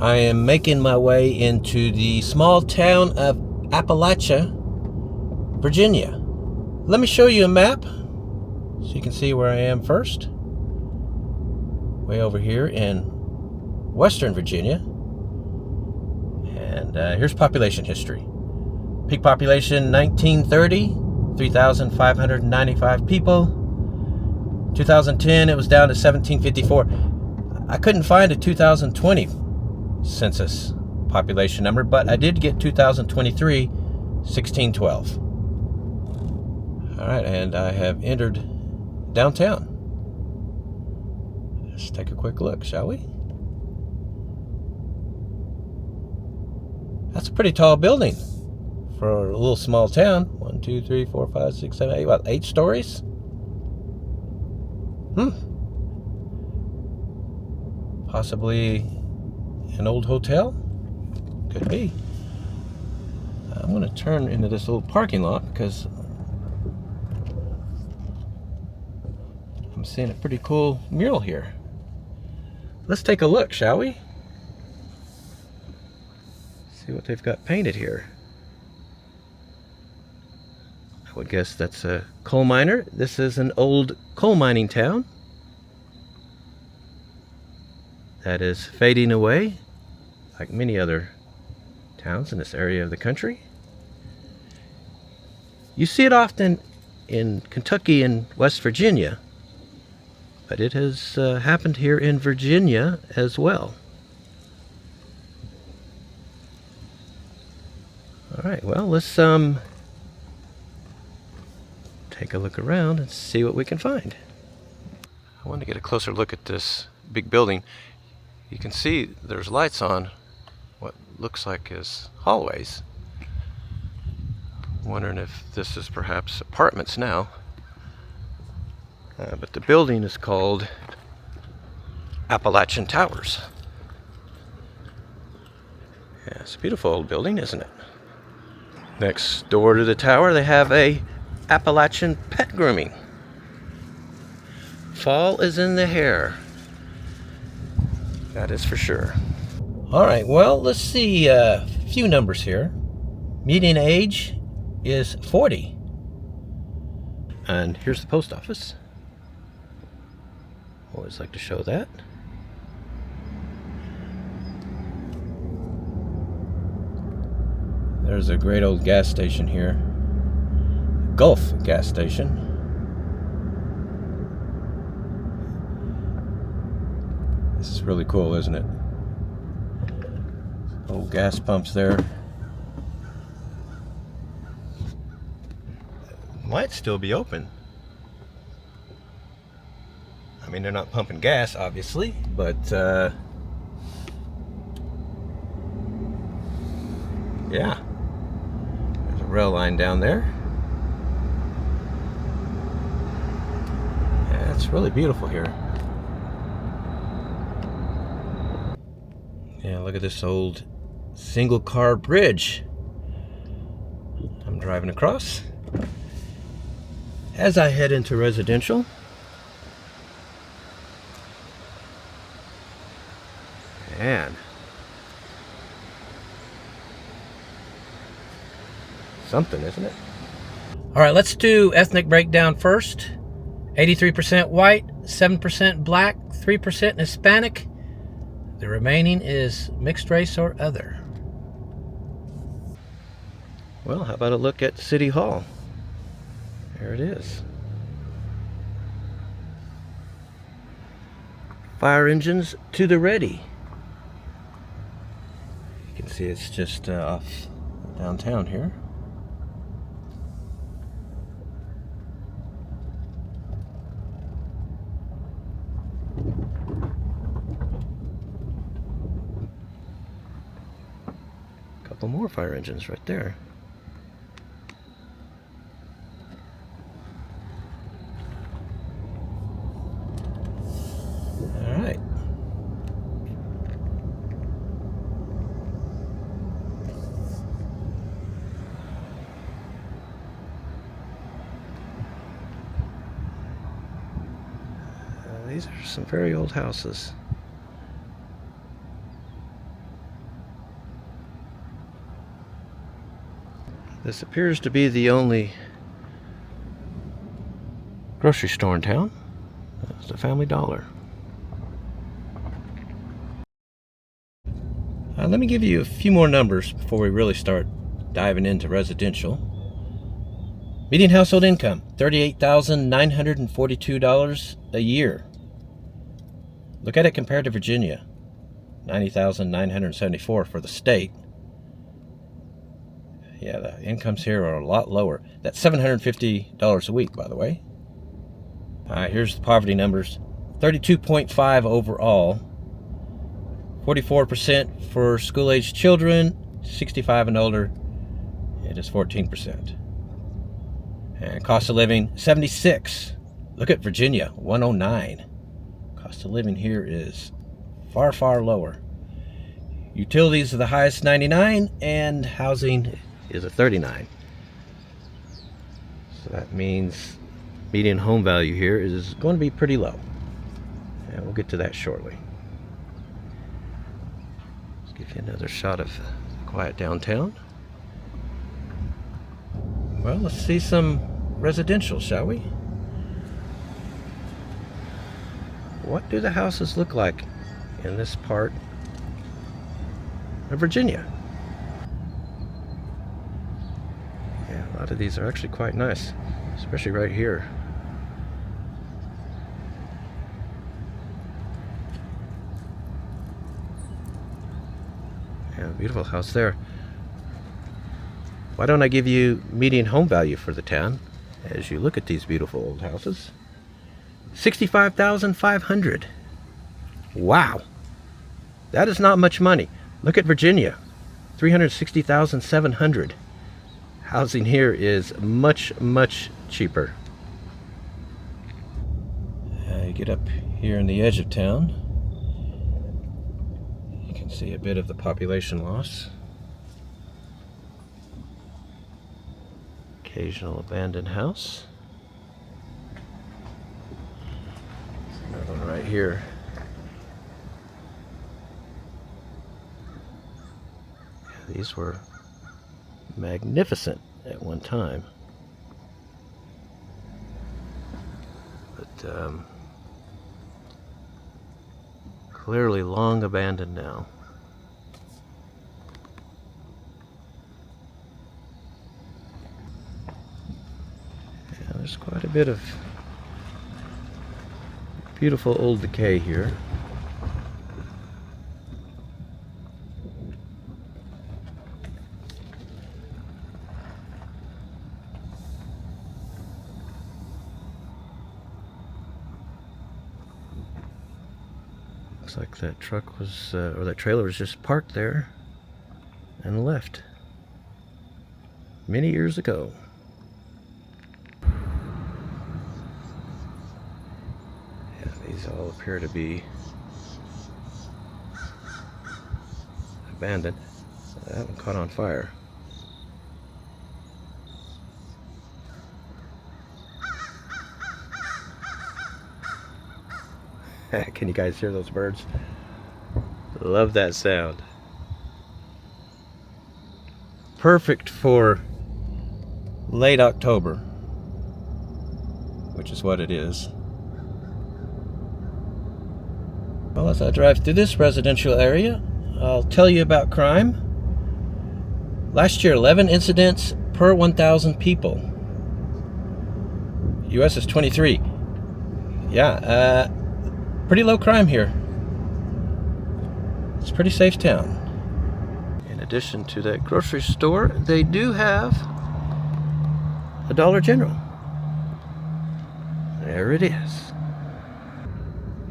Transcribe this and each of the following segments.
I am making my way into the small town of Appalachia, Virginia. Let me show you a map so you can see where I am first. Way over here in Western Virginia. And here's population history. Peak population 1930, 3,595 people. 2010, it was down to 1,754. I couldn't find a 2020 census population number, but I did get 2023, 1612. All right, and I have entered downtown. Let's take a quick look, shall we? That's a pretty tall building for a little small town. 1, 2, 3, 4, 5, 6, 7, 8, about 8 stories. Possibly an old hotel? Could be. I'm going to turn into this little parking lot because I'm seeing a pretty cool mural here. Let's take a look, shall we? See what they've got painted here. I would guess that's a coal miner. This is an old coal mining town that is fading away, like many other towns in this area of the country. You see it often in Kentucky and West Virginia, but it has happened here in Virginia as well. All right, well, let's take a look around and see what we can find. I want to get a closer look at this big building. You can see there's lights on what looks like is hallways. I'm wondering if this is perhaps apartments now. But the building is called Appalachian Towers. Yeah, it's a beautiful old building, isn't it? Next door to the tower, they have a Appalachian pet grooming. Fall is in the hair. That is for sure. All right, well, let's see a few numbers here. Median age is 40. And here's the post office. Always like to show that. There's a great old gas station here. Gulf gas station. This is really cool, isn't it? Old gas pumps there. Might still be open. I mean, they're not pumping gas, obviously, but yeah. There's a rail line down there. Yeah, it's really beautiful here. Yeah, look at this old single car bridge I'm driving across as I head into residential. Man, something, isn't it? All right, let's do ethnic breakdown first. 83% white, 7% black, 3% Hispanic. The remaining is mixed race or other. Well, how about a look at City Hall? There it is. Fire engines to the ready. You can see it's just off downtown here. Couple more fire engines right there. All right. These are some very old houses. This appears to be the only grocery store in town. It's the Family Dollar. Let me give you a few more numbers before we really start diving into residential. Median household income, $38,942 a year. Look at it compared to Virginia, $90,974 for the state. Yeah, the incomes here are a lot lower. That's $750 a week, by the way. Here's the poverty numbers. 32.5 overall. 44% for school-aged children. 65 and older, it is 14%. And cost of living, 76. Look at Virginia, 109. Cost of living here is far, far lower. Utilities are the highest, 99, and housing is a 39. So that means median home value here is going to be pretty low. And we'll get to that shortly. Let's give you another shot of quiet downtown. Well, let's see some residential, shall we? What do the houses look like in this part of Virginia? Yeah, a lot of these are actually quite nice, especially right here. Yeah, beautiful house there. Why don't I give you median home value for the town as you look at these beautiful old houses? $65,500. Wow, that is not much money. Look at Virginia, $360,700. Housing here is much, much cheaper. You get up here in the edge of town, you can see a bit of the population loss. Occasional abandoned house. Another one right here. These were magnificent at one time, but clearly long abandoned now. Yeah, there's quite a bit of beautiful old decay here. Looks like that truck was, or that trailer was just parked there and left many years ago. Yeah, these all appear to be abandoned. That one caught on fire. Can you guys hear those birds? Love that sound. Perfect for late October, which is what it is. Well, as I drive through this residential area, I'll tell you about crime. Last year, 11 incidents per 1,000 people. US is 23. Yeah, pretty low crime here. It's a pretty safe town. In addition to that grocery store, they do have a Dollar General. There it is.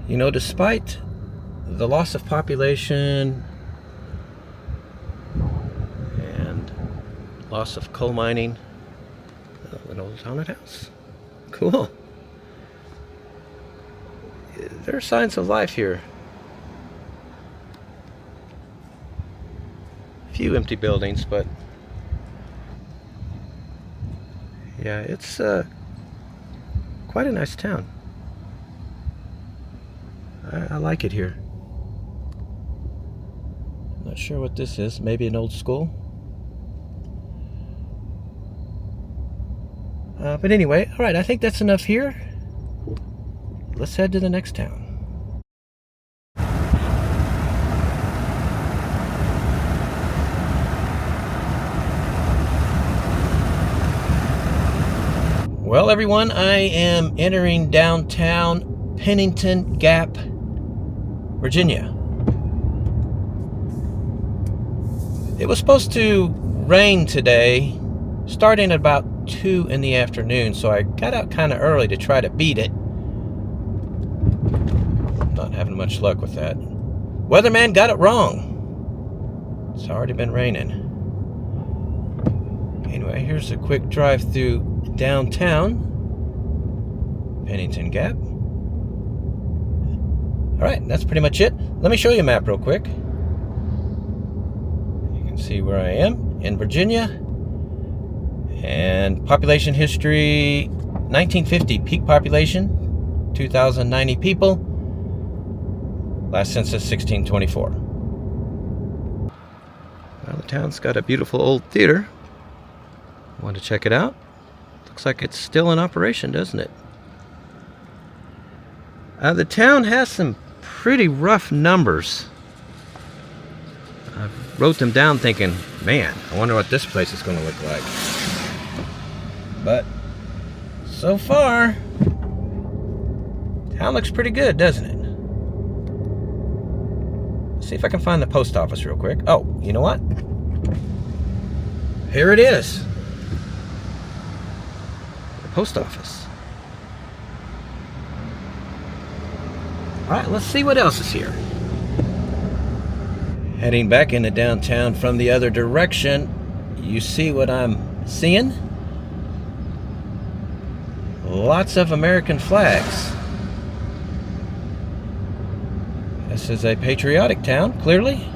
You know, despite the loss of population and loss of coal mining, an old haunted house. Cool. There are signs of life here. Few empty buildings, but yeah, it's quite a nice town. I like it here. Not sure what this is. Maybe an old school. But anyway, all right, I think that's enough here. Let's head to the next town. Well, everyone, I am entering downtown Pennington Gap, Virginia. It was supposed to rain today, starting at about 2 in the afternoon, so I got out kind of early to try to beat it. Not having much luck with that. Weatherman got it wrong. It's already been raining. Anyway, here's a quick drive through downtown Pennington Gap. Alright, that's pretty much it. Let me show you a map real quick. You can see where I am in Virginia. And population history, 1950 peak population, 2,090 people. Last census, 1624. Well, the town's got a beautiful old theater. Want to check it out? Looks like it's still in operation, doesn't it? The town has some pretty rough numbers. I wrote them down thinking, man, I wonder what this place is going to look like. But so far, town looks pretty good, doesn't it? Let's see if I can find the post office real quick. Oh, you know what? Here it is. The post office. All right, let's see what else is here. Heading back into downtown from the other direction, you see what I'm seeing? Lots of American flags. This is a patriotic town, clearly.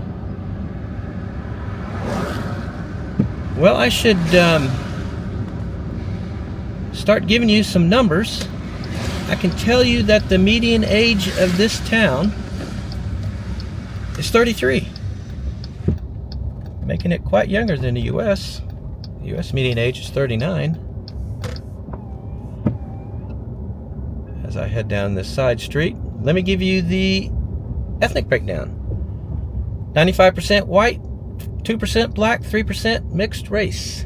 Well, I should start giving you some numbers. I can tell you that the median age of this town is 33. Making it quite younger than the U.S. The U.S. median age is 39. As I head down this side street, let me give you the ethnic breakdown. 95% white, 2% black, 3% mixed race.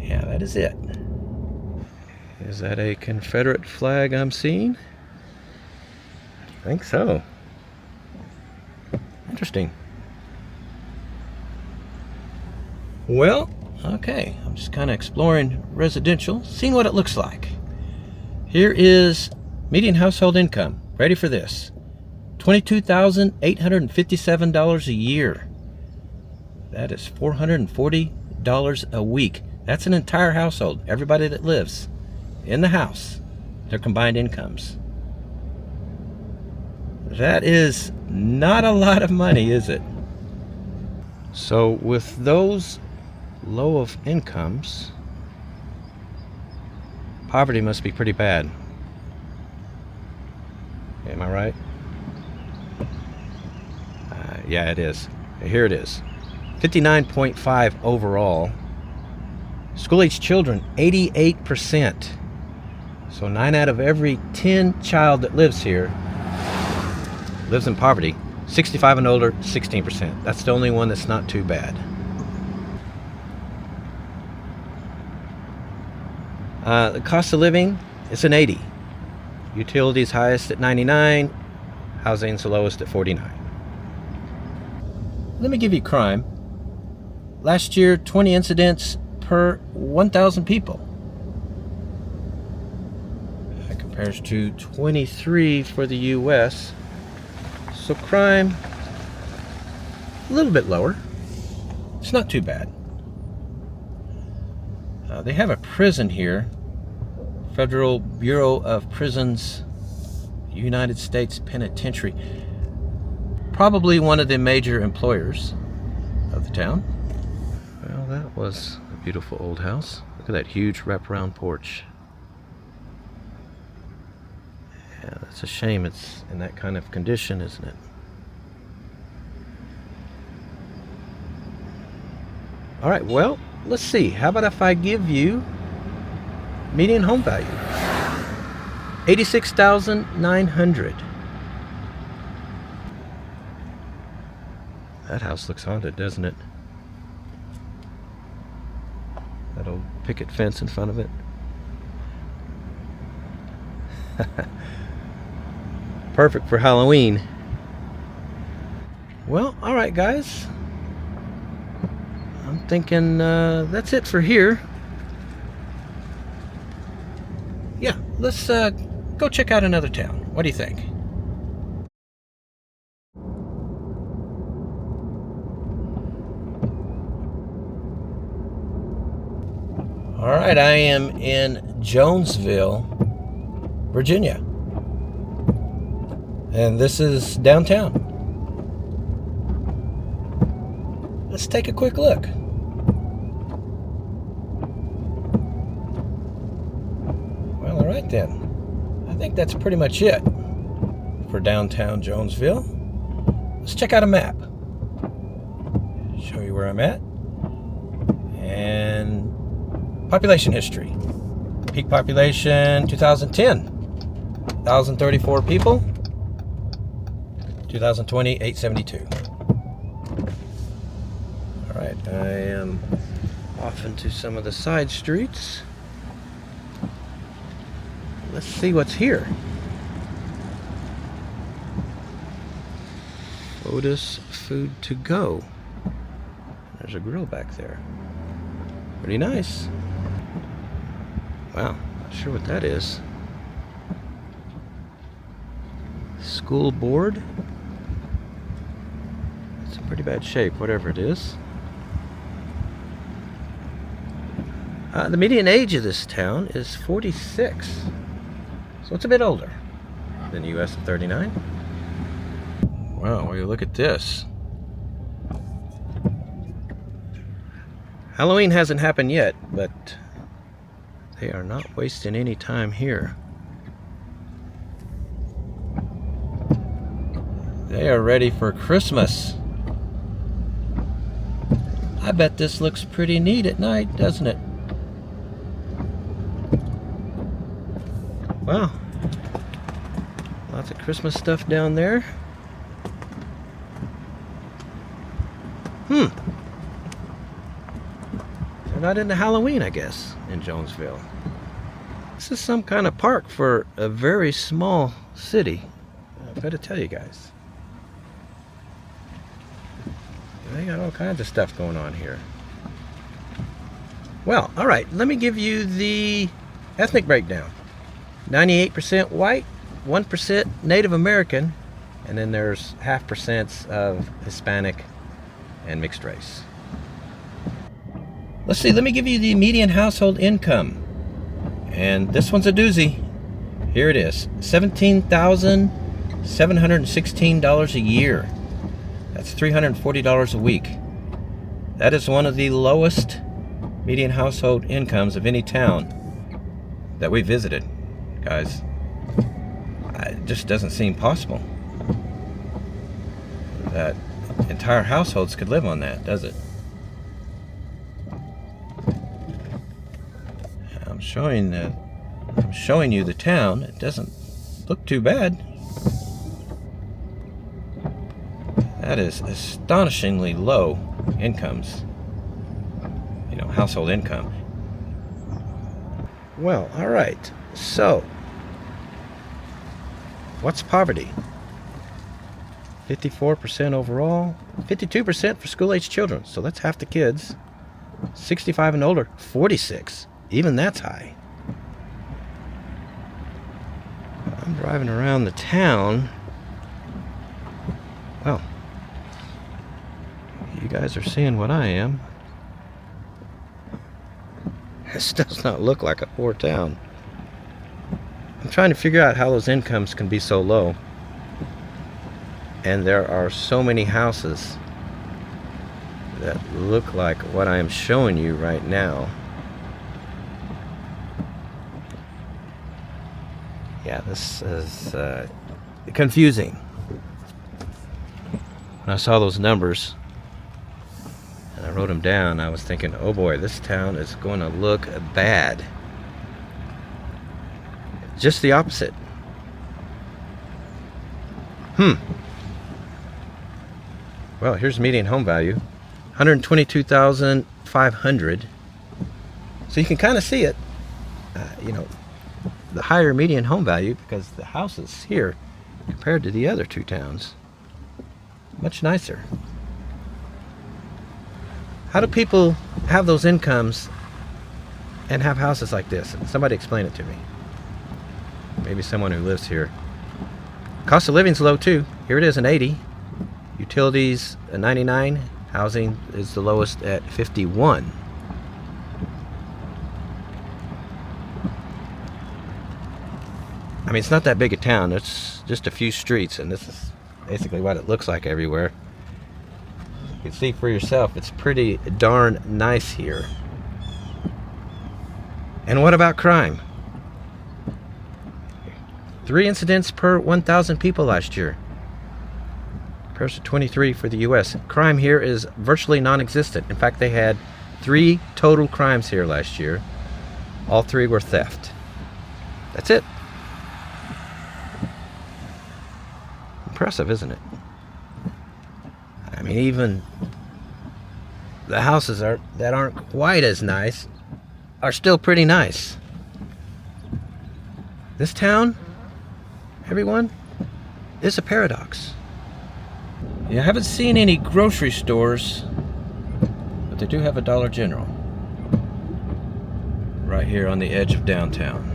Yeah, that is it. Is that a Confederate flag I'm seeing? I think so. Interesting. Well, okay, I'm just kind of exploring residential, seeing what it looks like. Here is median household income. Ready for this? $22,857 a year. That is $440 a week. That's an entire household. Everybody that lives in the house, their combined incomes. That is not a lot of money, is it? So with those low of incomes, poverty must be pretty bad. Am I right? Yeah, it is. Here it is. 59.5 overall. School-age children, 88%. So 9 out of every 10 child that lives here lives in poverty. 65 and older, 16%. That's the only one that's not too bad. The cost of living, it's an 80. Utilities highest at 99. Housing's the lowest at 49. Let me give you crime. Last year, 20 incidents per 1,000 people. That compares to 23 for the U.S. So crime, a little bit lower. It's not too bad. They have a prison here. Federal Bureau of Prisons, United States Penitentiary. Probably one of the major employers of the town. Well, that was a beautiful old house. Look at that huge wraparound porch. Yeah, that's a shame it's in that kind of condition, isn't it? All right, well, let's see. How about if I give you median home value, $86,900. That house looks haunted, doesn't it? That old picket fence in front of it. Perfect for Halloween. Well, alright guys. I'm thinking that's it for here. Yeah, let's go check out another town. What do you think? Alright, I am in Jonesville, Virginia. And this is downtown. Let's take a quick look. Well, alright then. I think that's pretty much it for downtown Jonesville. Let's check out a map. Show you where I'm at. And population history. Peak population 2010, 1,034 people. 2020, 872. Alright, I am off into some of the side streets. Let's see what's here. Otis Food to Go. There's a grill back there. Pretty nice. Wow, not sure what that is. School board. It's in pretty bad shape, whatever it is. The median age of this town is 46. So it's a bit older than the US of 39. Wow, will you look at this? Halloween hasn't happened yet, but they are not wasting any time here. They are ready for Christmas. I bet this looks pretty neat at night, doesn't it? Wow. Lots of Christmas stuff down there. They're not into Halloween, I guess, in Jonesville. This is some kind of park for a very small city. I've got to tell you guys. They got all kinds of stuff going on here. Well, alright, let me give you the ethnic breakdown. 98% white, 1% Native American, and then there's 0.5% of Hispanic and mixed race. Let's see, let me give you the median household income. And this one's a doozy. Here it is, $17,716 a year. That's $340 a week. That is one of the lowest median household incomes of any town that we visited, guys. It just doesn't seem possible that entire households could live on that, does it? I'm showing you the town. It doesn't look too bad. That is astonishingly low incomes. You know, household income. Well, all right. So, what's poverty? 54% overall, 52% for school-age children. So that's half the kids. 65 and older, 46. Even that's high. I'm driving around the town. Well, you guys are seeing what I am. This does not look like a poor town. I'm trying to figure out how those incomes can be so low. And there are so many houses that look like what I am showing you right now. Yeah, this is confusing. When I saw those numbers and I wrote them down, I was thinking, oh boy, this town is going to look bad. just the opposite. Well, here's median home value, $122,500. So you can kind of see it, you know, the higher median home value, because the houses here, compared to the other two towns, much nicer. How do people have those incomes and have houses like this? Somebody explain it to me. Maybe someone who lives here. Cost of living's low too. Here it is, an 80. Utilities, a 99. Housing is the lowest at 51. I mean, it's not that big a town. It's just a few streets, and this is basically what it looks like everywhere. You can see for yourself, it's pretty darn nice here. And what about crime? 3 incidents per 1,000 people last year. Compared to 23 for the U.S. Crime here is virtually non-existent. In fact, they had 3 total crimes here last year. All 3 were theft. That's it. Impressive, isn't it? I mean, even the houses that aren't quite as nice are still pretty nice. This town, everyone, is a paradox. Yeah, I haven't seen any grocery stores, but they do have a Dollar General right here on the edge of downtown.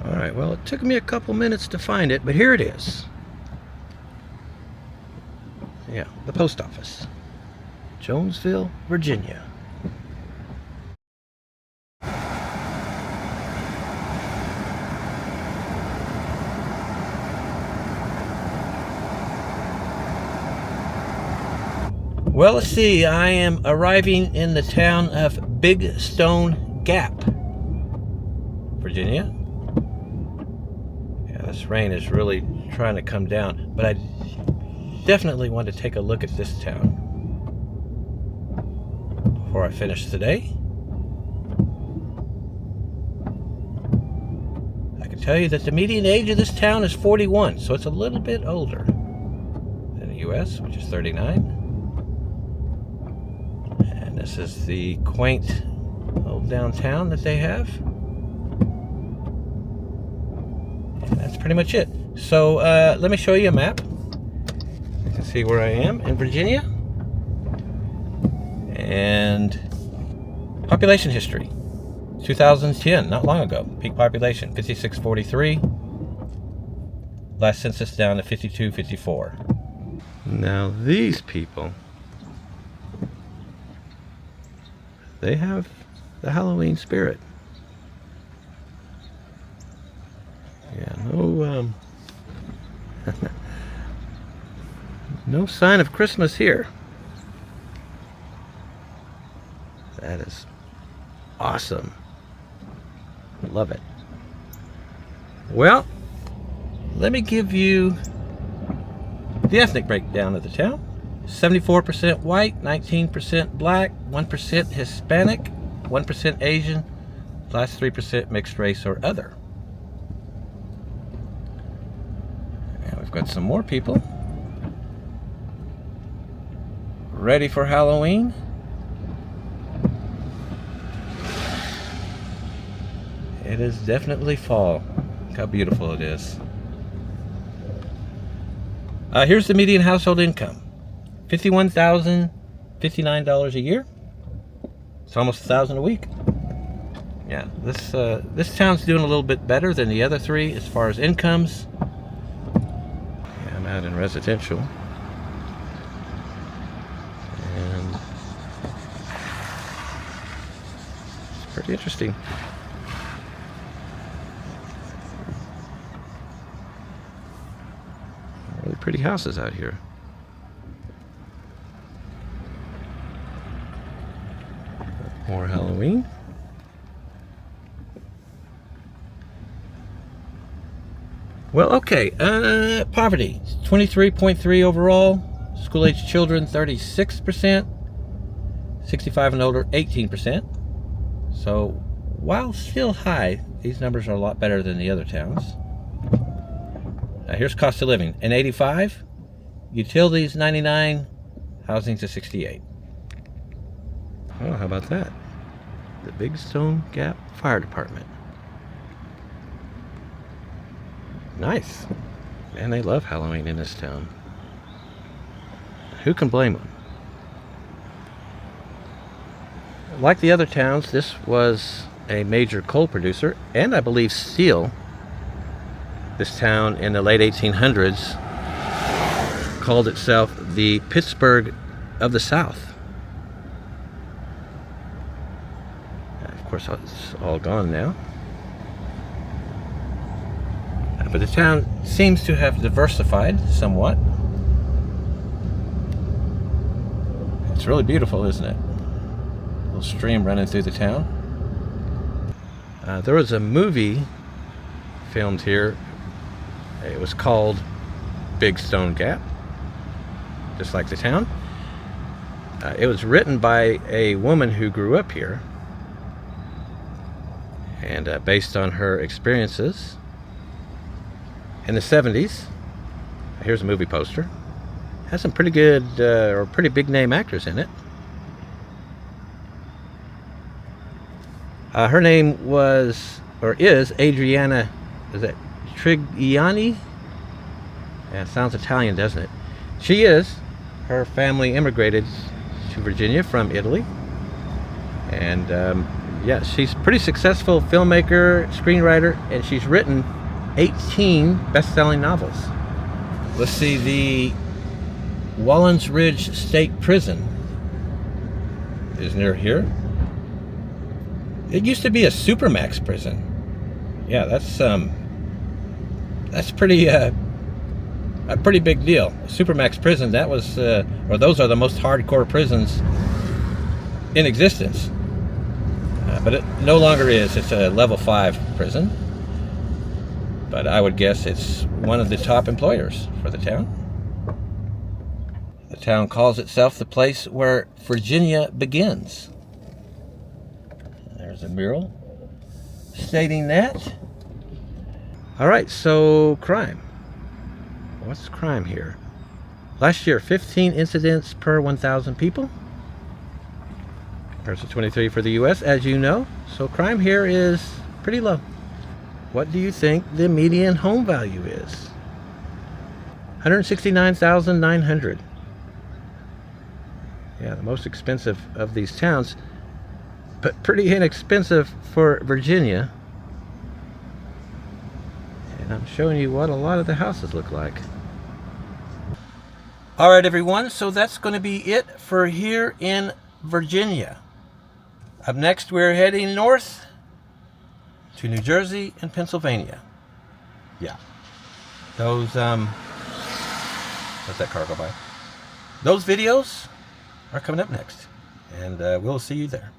Alright, well, it took me a couple minutes to find it, but here it is. Yeah, the post office. Jonesville, Virginia. Well, let's see, I am arriving in the town of Big Stone Gap, Virginia. Yeah, this rain is really trying to come down, but I definitely want to take a look at this town before I finish today. I can tell you that the median age of this town is 41, so it's a little bit older than the U.S., which is 39. This is the quaint old downtown that they have. And that's pretty much it. So let me show you a map. You can see where I am in Virginia. And population history. 2010, not long ago. Peak population, 5643. Last census down to 5254. Now these people, they have the Halloween spirit. Yeah, no no sign of Christmas here. That is awesome. Love it. Well, let me give you the ethnic breakdown of the town. 74% white, 19% black, 1% Hispanic, 1% Asian, last 3% mixed race or other. And we've got some more people ready for Halloween. It is definitely fall. Look how beautiful it is. Here's the median household income. $51,059 a year. It's almost $1,000 a week. Yeah, this town's doing a little bit better than the other 3 as far as incomes. Yeah, I'm out in residential. And it's pretty interesting. Really pretty houses out here. More Halloween. Well, okay. Poverty, 23.3 overall. School-age children, 36%. 65 and older, 18%. So, while still high, These numbers are a lot better than the other towns. Here's cost of living. In 85, utilities 99, housing's a 68. Oh, how about that? The Big Stone Gap Fire Department. Nice. Man, they love Halloween in this town. Who can blame them? Like the other towns, this was a major coal producer, and I believe steel. This town in the late 1800s called itself the Pittsburgh of the South. Of course, it's all gone now. But the town seems to have diversified somewhat. It's really beautiful, isn't it? A little stream running through the town. There was a movie filmed here. It was called Big Stone Gap, just like the town. It was written by a woman who grew up here, and based on her experiences in the 70s. Here's a movie poster. Has some pretty good or pretty big name actors in it. Her name was, or is, Adriana, is that Trigiani? Yeah, it sounds Italian, doesn't it? She is. Her family immigrated to Virginia from Italy. And yeah, she's a pretty successful filmmaker, screenwriter, and she's written 18 best-selling novels. Let's see, the Wallens Ridge State Prison is near here. It used to be a supermax prison. Yeah, that's pretty a pretty big deal. A supermax prison, that was or those are the most hardcore prisons in existence. But it no longer is. It's a level 5 prison. But I would guess it's one of the top employers for the town. The town calls itself the place where Virginia begins. There's a mural stating that. All right, so crime. What's crime here? Last year, 15 incidents per 1,000 people. There's a 23 for the U.S., as you know. So crime here is pretty low. What do you think the median home value is? $169,900. Yeah, the most expensive of these towns, but pretty inexpensive for Virginia. And I'm showing you what a lot of the houses look like. All right, everyone, so that's going to be it for here in Virginia. Up next, we're heading north to New Jersey and Pennsylvania. Yeah. Those, let that car go by. Those videos are coming up next, and we'll see you there.